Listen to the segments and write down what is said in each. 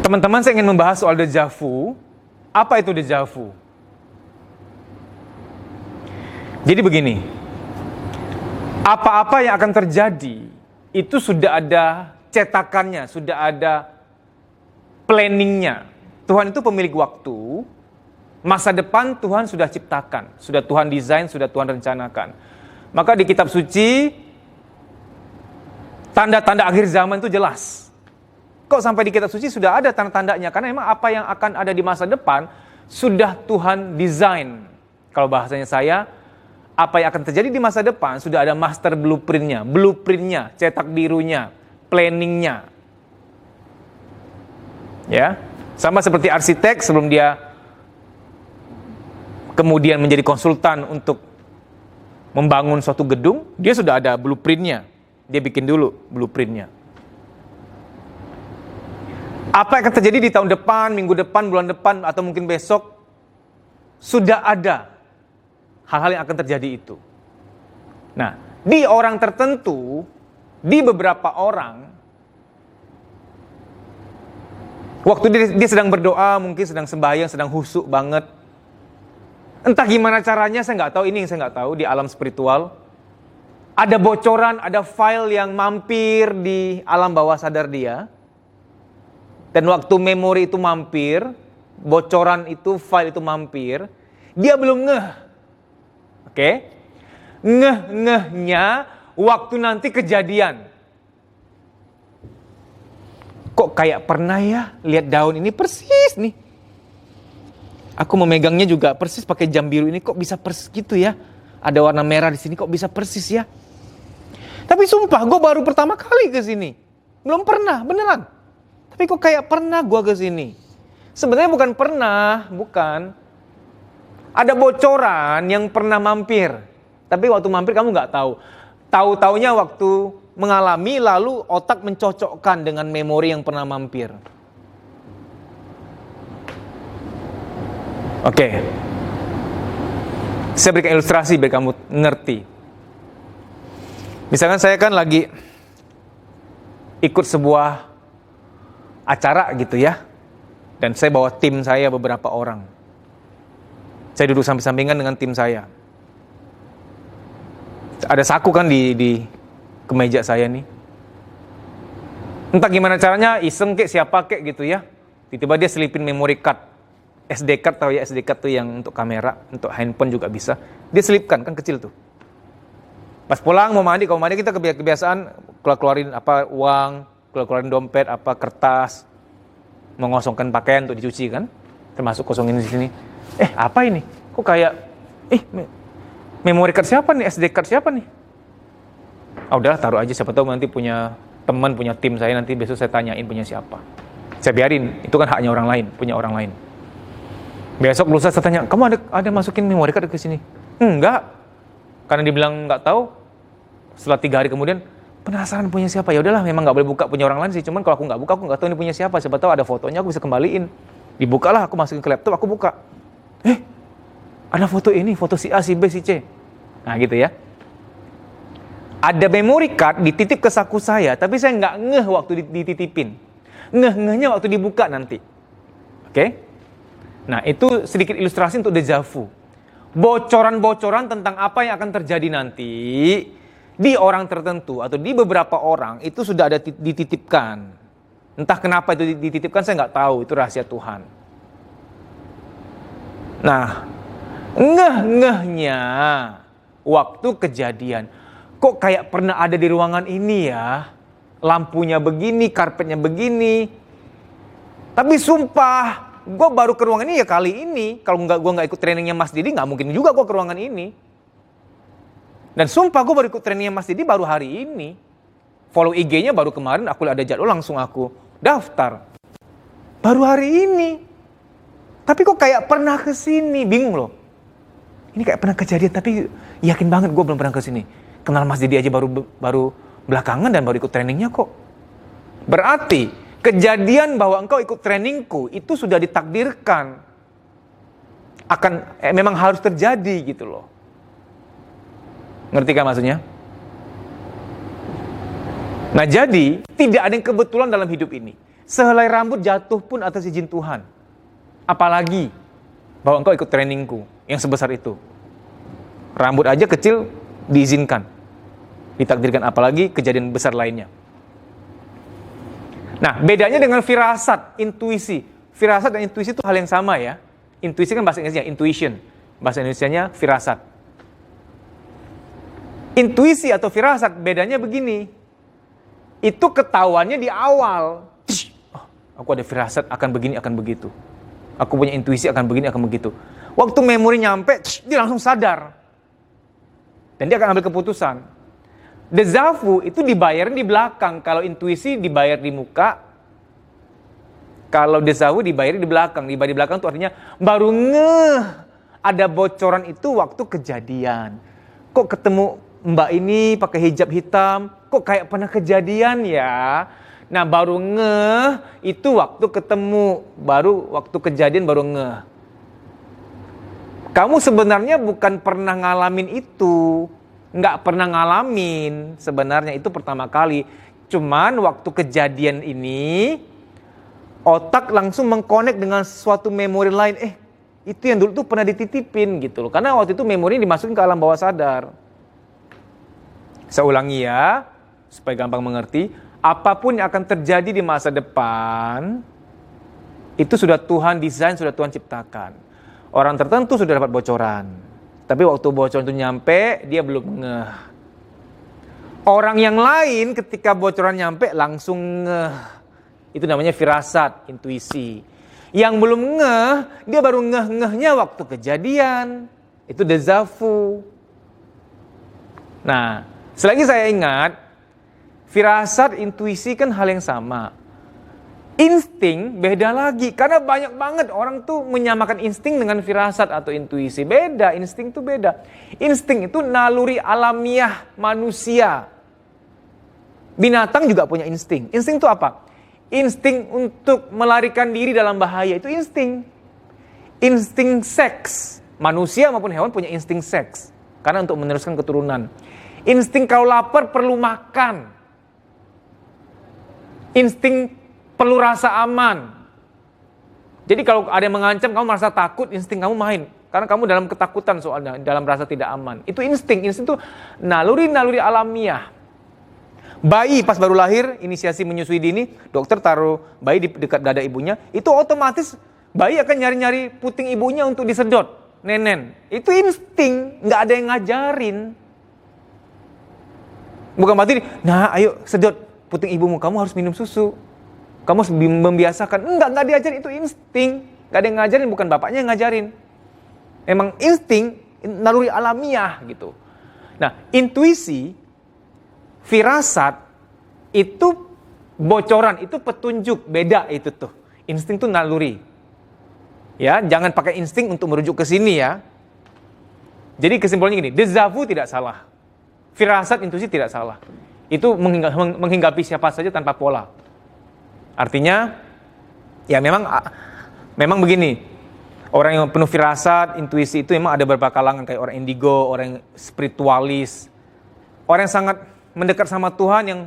Teman-teman, saya ingin membahas soal déjà vu. Apa itu déjà vu? Jadi begini, apa-apa yang akan terjadi itu sudah ada cetakannya, sudah ada planningnya. Tuhan itu pemilik waktu, masa depan Tuhan sudah ciptakan, sudah Tuhan desain, sudah Tuhan rencanakan. Maka di kitab suci, tanda-tanda akhir zaman itu jelas. Kok sampai di kitab suci sudah ada tanda-tandanya? Karena memang apa yang akan ada di masa depan sudah Tuhan desain. Kalau bahasanya saya, apa yang akan terjadi di masa depan sudah ada master blueprintnya, cetak birunya, planningnya. Ya, sama seperti arsitek sebelum dia kemudian menjadi konsultan untuk membangun suatu gedung, dia sudah ada blueprintnya. Dia bikin dulu blueprintnya. Apa yang akan terjadi di tahun depan, minggu depan, bulan depan, atau mungkin besok, sudah ada hal-hal yang akan terjadi itu. Nah, di orang tertentu, di beberapa orang, waktu dia sedang berdoa, mungkin sedang sembahyang, sedang khusyuk banget. Entah gimana caranya, saya nggak tahu, ini yang saya nggak tahu, di alam spiritual. Ada bocoran, ada file yang mampir di alam bawah sadar dia. Dan waktu memori itu mampir, bocoran itu, file itu mampir, dia belum ngeh. Oke? Ngeh-ngehnya waktu nanti kejadian. Kok kayak pernah ya lihat daun ini persis nih. Aku memegangnya juga persis pakai jam biru ini, kok bisa persis gitu ya. Ada warna merah di sini, kok bisa persis ya. Tapi sumpah, gue baru pertama kali ke sini. Belum pernah, beneran. Tapi kok kayak pernah gue ke sini. Sebenarnya bukan pernah, bukan. Ada bocoran yang pernah mampir. Tapi waktu mampir kamu nggak tahu. Tahu-taunya waktu mengalami lalu otak mencocokkan dengan memori yang pernah mampir. Oke. Saya berikan ilustrasi biar kamu ngerti. Misalkan saya kan lagi ikut sebuah acara gitu ya. Dan saya bawa tim saya beberapa orang. Saya duduk samping-sampingan dengan tim saya. Ada saku kan di kemeja saya nih. Entah gimana caranya, iseng kek siapa kek gitu ya. Tiba-tiba dia selipin memory card. SD card, tahu ya SD card tuh yang untuk kamera, untuk handphone juga bisa. Dia selipkan, kan kecil tuh. Pas pulang mau mandi, kalau mandi kita kebiasaan keluarin apa uang, keluarin dompet, apa kertas, mengosongkan pakaian untuk dicuci kan, termasuk kosongin di sini. Apa ini? Kok kayak memory card siapa nih, SD card siapa nih? Udah taruh aja, siapa tahu nanti punya teman, punya tim saya, nanti besok saya tanyain punya siapa. Saya biarin, itu kan haknya orang lain, punya orang lain. Besok lusa saya tanya, kamu ada masukin memory card ke sini? Enggak, karena dibilang nggak tahu. Setelah 3 hari kemudian, penasaran punya siapa? Ya udahlah, memang nggak boleh buka punya orang lain sih. Cuman kalau aku nggak buka, aku nggak tahu ini punya siapa. Siapa tahu ada fotonya, aku bisa kembaliin. Dibukalah, aku masukin ke laptop, aku buka. Ada foto ini, foto si A, si B, si C. Nah gitu ya. Ada memory card dititip ke saku saya, tapi saya nggak ngeh waktu dititipin. Ngeh-ngehnya waktu dibuka nanti. Oke? Nah itu sedikit ilustrasi untuk déjà vu. Bocoran-bocoran tentang apa yang akan terjadi nanti di orang tertentu atau di beberapa orang itu sudah ada dititipkan. Entah kenapa itu dititipkan, saya nggak tahu, itu rahasia Tuhan. Nah, ngeh-ngehnya waktu kejadian, kok kayak pernah ada di ruangan ini ya, lampunya begini, karpetnya begini. Tapi sumpah, gue baru ke ruangan ini ya kali ini. Kalau gue nggak ikut trainingnya Mas Didi, nggak mungkin juga gue ke ruangan ini. Dan sumpah gue baru ikut trainingnya Mas Didi baru hari ini. Follow IG-nya baru kemarin, aku ada jadwal langsung aku daftar. Baru hari ini. Tapi kok kayak pernah ke sini, bingung loh. Ini kayak pernah kejadian, tapi yakin banget gue belum pernah ke sini. Kenal Mas Didi aja baru belakangan dan baru ikut trainingnya kok. Berarti kejadian bahwa engkau ikut trainingku itu sudah ditakdirkan. Memang harus terjadi gitu loh. Ngerti kan maksudnya? Nah jadi, tidak ada yang kebetulan dalam hidup ini. Sehelai rambut jatuh pun atas izin Tuhan. Apalagi bahwa engkau ikut trainingku yang sebesar itu. Rambut aja kecil diizinkan, ditakdirkan, apalagi kejadian besar lainnya. Nah, bedanya dengan firasat, intuisi. Firasat dan intuisi itu hal yang sama ya. Intuisi kan bahasa Inggrisnya intuition, bahasa Indonesianya firasat. Intuisi atau firasat bedanya begini. Itu ketahuannya di awal. Oh, aku ada firasat akan begini, akan begitu. Aku punya intuisi akan begini, akan begitu. Waktu memori nyampe, dia langsung sadar. Dan dia akan ambil keputusan. Déjà vu itu dibayarin di belakang. Kalau intuisi dibayar di muka. Kalau déjà vu dibayar di belakang. Dibayar di belakang itu artinya baru ngeh. Ada bocoran itu waktu kejadian. Kok ketemu mbak ini pakai hijab hitam? Kok kayak pernah kejadian ya? Nah, baru ngeh itu waktu ketemu. Baru waktu kejadian baru ngeh. Kamu sebenarnya bukan pernah ngalamin itu. Nggak pernah ngalamin sebenarnya itu pertama kali. Cuman waktu kejadian ini, otak langsung mengkonek dengan suatu memori lain. Itu yang dulu tuh pernah dititipin gitu loh. Karena waktu itu memori dimasukin ke alam bawah sadar. Saya ulangi ya, supaya gampang mengerti. Apapun yang akan terjadi di masa depan, itu sudah Tuhan desain, sudah Tuhan ciptakan. Orang tertentu sudah dapat bocoran. Tapi waktu bocoran itu nyampe, dia belum ngeh. Orang yang lain ketika bocoran nyampe langsung ngeh. Itu namanya firasat, intuisi. Yang belum ngeh, dia baru ngeh-ngehnya waktu kejadian. Itu déjà vu. Nah, selagi saya ingat, firasat, intuisi kan hal yang sama. Insting beda lagi, karena banyak banget orang tuh menyamakan insting dengan firasat atau intuisi. Beda, insting tuh beda. Insting itu naluri alamiah manusia. Binatang juga punya insting. Insting itu apa? Insting untuk melarikan diri dalam bahaya, itu insting. Insting seks, manusia maupun hewan punya insting seks, karena untuk meneruskan keturunan. Insting kalau lapar perlu makan. Insting perlu rasa aman. Jadi kalau ada yang mengancam, kamu merasa takut, insting kamu main. Karena kamu dalam ketakutan soalnya, dalam rasa tidak aman. Itu insting. Insting itu naluri-naluri alamiah. Bayi pas baru lahir, inisiasi menyusui dini, dokter taruh bayi di dekat dada ibunya, itu otomatis bayi akan nyari-nyari puting ibunya untuk disedot, nenen. Itu insting, nggak ada yang ngajarin. Bukan berarti, nah ayo sedot puting ibumu, kamu harus minum susu. Kamu harus membiasakan. Enggak diajarin, itu insting. Enggak ada yang ngajarin, bukan bapaknya yang ngajarin. Emang insting, naluri alamiah gitu. Nah, intuisi, firasat, itu bocoran, itu petunjuk, beda itu tuh. Insting tuh naluri. Ya, jangan pakai insting untuk merujuk ke sini ya. Jadi kesimpulannya gini, déjà vu tidak salah. Firasat, intuisi tidak salah. Itu menghinggapi siapa saja tanpa pola. Artinya, ya memang begini, orang yang penuh firasat, intuisi itu memang ada beberapa kalangan, kayak orang indigo, orang yang spiritualis, orang yang sangat mendekat sama Tuhan, yang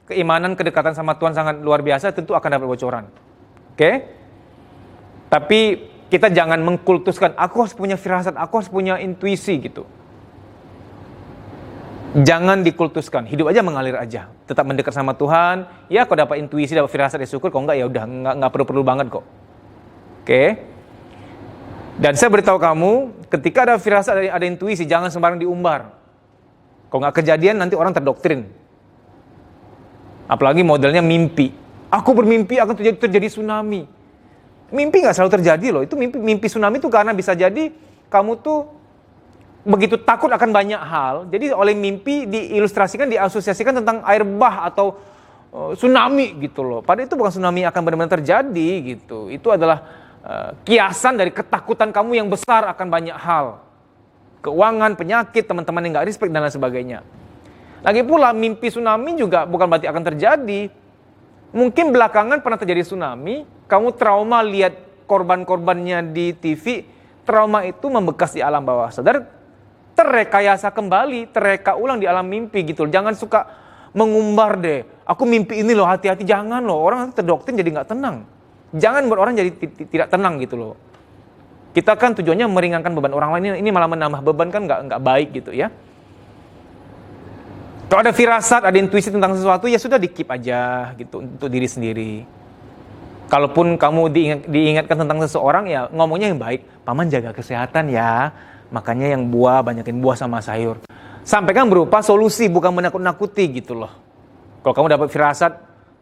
keimanan, kedekatan sama Tuhan sangat luar biasa, tentu akan dapat bocoran. Oke? Tapi kita jangan mengkultuskan, aku harus punya firasat, aku harus punya intuisi gitu. Jangan dikultuskan, hidup aja mengalir aja. Tetap mendekat sama Tuhan. Ya, kalau dapat intuisi, dapat firasat, ya syukur. Kalau enggak, ya udah, enggak perlu banget kok. Oke. Dan saya beritahu kamu, ketika ada firasat, ada intuisi, jangan sembarang diumbar. Kalau enggak kejadian, nanti orang terdoktrin. Apalagi modelnya mimpi. Aku bermimpi akan terjadi tsunami. Mimpi enggak selalu terjadi loh. Itu mimpi tsunami itu karena bisa jadi kamu tuh begitu takut akan banyak hal, jadi oleh mimpi diilustrasikan, diasosiasikan tentang air bah atau tsunami gitu loh. Padahal itu bukan tsunami yang akan benar-benar terjadi gitu. Itu adalah kiasan dari ketakutan kamu yang besar akan banyak hal. Keuangan, penyakit, teman-teman yang gak respect dan lain sebagainya. Lagi pula mimpi tsunami juga bukan berarti akan terjadi. Mungkin belakangan pernah terjadi tsunami, kamu trauma lihat korban-korbannya di TV, trauma itu membekas di alam bawah sadar, terrekayasa kembali, terreka ulang di alam mimpi gitu. Jangan suka mengumbar deh. Aku mimpi ini loh, hati-hati, jangan loh. Orang nanti terdoktrin jadi nggak tenang. Jangan buat orang jadi tidak tenang gitu loh. Kita kan tujuannya meringankan beban orang lain, ini malah menambah beban kan nggak baik gitu ya. Kalau ada firasat, ada intuisi tentang sesuatu, ya sudah di-keep aja gitu untuk diri sendiri. Kalaupun kamu diingatkan tentang seseorang, ya ngomongnya yang baik. Paman jaga kesehatan ya, makanya yang buah, banyakin buah sama sayur. Sampaikan berupa solusi, bukan menakut-nakuti gitu loh. Kalau kamu dapat firasat,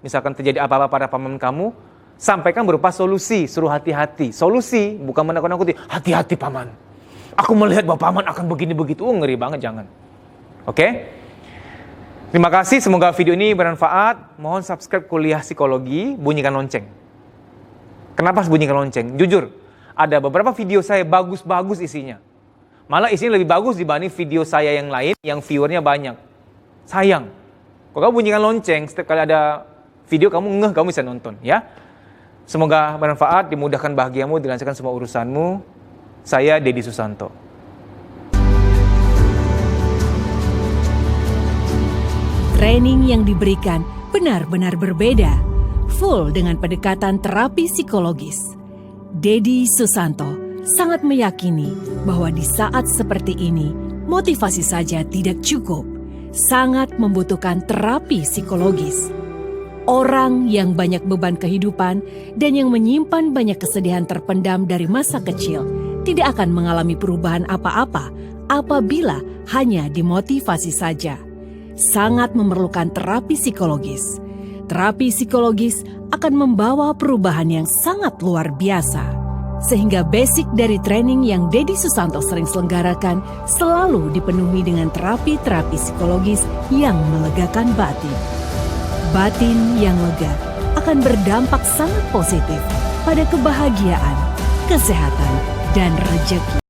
misalkan terjadi apa-apa pada paman kamu, sampaikan berupa solusi, suruh hati-hati. Solusi, bukan menakut-nakuti. Hati-hati paman, aku melihat bahwa paman akan begini-begitu. Ngeri banget, jangan. Oke? Terima kasih, semoga video ini bermanfaat. Mohon subscribe Kuliah Psikologi, bunyikan lonceng. Kenapa bunyikan lonceng? Jujur, ada beberapa video saya bagus-bagus isinya. Malah isinya lebih bagus dibanding video saya yang lain yang viewernya banyak. Sayang. Kalau kamu bunyikan lonceng, setiap kali ada video kamu bisa nonton ya. Semoga bermanfaat, dimudahkan bahagiamu, dilancarkan semua urusanmu. Saya Deddy Susanto. Training yang diberikan benar-benar berbeda, full dengan pendekatan terapi psikologis. Deddy Susanto sangat meyakini bahwa di saat seperti ini, motivasi saja tidak cukup, sangat membutuhkan terapi psikologis. Orang yang banyak beban kehidupan dan yang menyimpan banyak kesedihan terpendam dari masa kecil tidak akan mengalami perubahan apa-apa apabila hanya dimotivasi saja. Sangat memerlukan terapi psikologis. Terapi psikologis akan membawa perubahan yang sangat luar biasa. Sehingga basic dari training yang Deddy Susanto sering selenggarakan selalu dipenuhi dengan terapi-terapi psikologis yang melegakan batin. Batin yang lega akan berdampak sangat positif pada kebahagiaan, kesehatan, dan rezeki.